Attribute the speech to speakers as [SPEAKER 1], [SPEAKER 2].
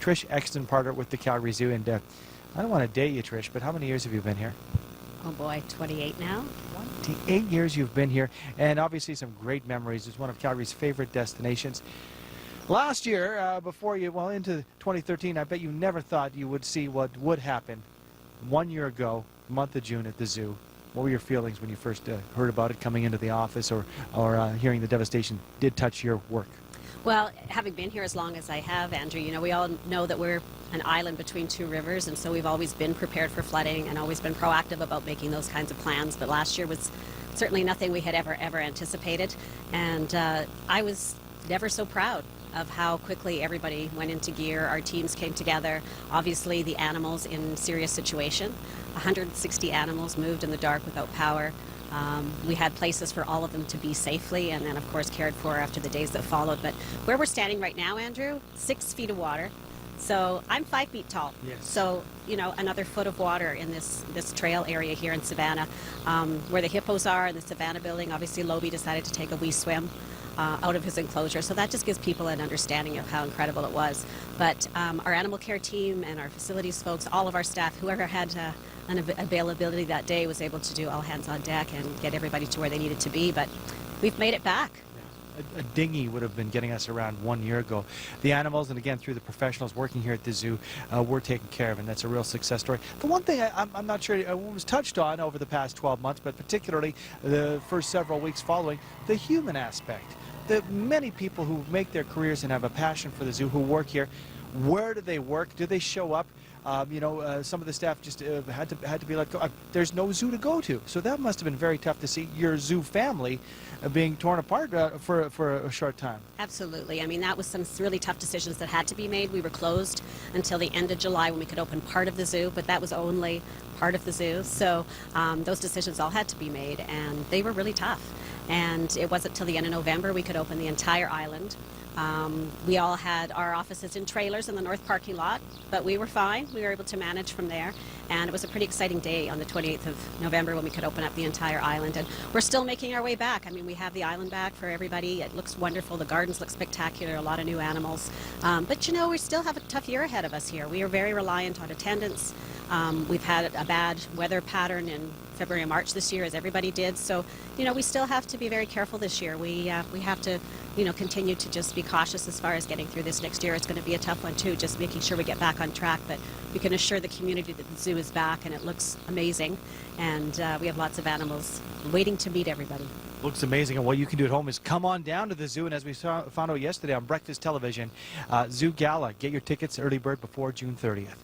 [SPEAKER 1] Trish Exton, partner with the Calgary Zoo. And I don't want to date you, Trish, but how many years have you been here?
[SPEAKER 2] Oh boy, 28 now.
[SPEAKER 1] 28 years you've been here, and obviously some great memories. It's one of Calgary's favorite destinations. Last year, before you, well, into 2013, I bet you never thought you would see what would happen 1 year ago, month of June at the zoo. What were your feelings when you first heard about it coming into the office, or hearing the devastation did touch your work?
[SPEAKER 2] Well, having been here as long as I have, Andrew, you know, we all know that we're an island between two rivers, and so we've always been prepared for flooding and always been proactive about making those kinds of plans. But last year was certainly nothing we had ever anticipated, and I was never so proud of how quickly everybody went into gear. Our teams came together. Obviously, the animals in serious situation. 160 animals moved in the dark without power. We had places for all of them to be safely, and then of course cared for after the days that followed. But where we're standing right now, Andrew, 6 feet of water. So I'm 5 feet tall.
[SPEAKER 1] Yes.
[SPEAKER 2] So, you know, another foot of water in this trail area here in Savannah. Where the hippos are in the Savannah building, obviously Lobe decided to take a wee swim out of his enclosure. So that just gives people an understanding of how incredible it was. But our animal care team and our facilities folks, all of our staff, whoever had an availability that day was able to do all hands on deck and get everybody to where they needed to be. But we've made it back.
[SPEAKER 1] A dinghy would have been getting us around 1 year ago. The animals, and again through the professionals working here at the zoo, were taken care of, and that's a real success story. The one thing I'm not sure was touched on over the past 12 months, but particularly the first several weeks following, the human aspect. The many people who make their careers and have a passion for the zoo who work here, where do they work? Do they show up? Some of the staff just had to be let go. There's no zoo to go to, so that must have been very tough to see your zoo family being torn apart for a short time.
[SPEAKER 2] Absolutely. I mean, that was some really tough decisions that had to be made. We were closed until the end of July when we could open part of the zoo, but that was only part of the zoo. So those decisions all had to be made, and they were really tough. And it wasn't until the end of November we could open the entire island. We all had our offices in trailers in the north parking lot, but we were fine. We were able to manage from there, and it was a pretty exciting day on the 28th of November when we could open up the entire island. And we're still making our way back. I mean, we have the island back for everybody. It looks wonderful. The gardens look spectacular, a lot of new animals. But you know, we still have a tough year ahead of us here. We are very reliant on attendance. We've had a bad weather pattern in February and March this year, as everybody did. So, you know, we still have to be very careful this year. We have to, you know, continue to just be cautious as far as getting through this next year. It's going to be a tough one too, just making sure we get back on track. But we can assure the community that the zoo is back, and it looks amazing. And we have lots of animals waiting to meet everybody.
[SPEAKER 1] Looks amazing, and what you can do at home is come on down to the zoo, and as we found out yesterday on Breakfast Television, Zoo Gala. Get your tickets early bird before June 30th.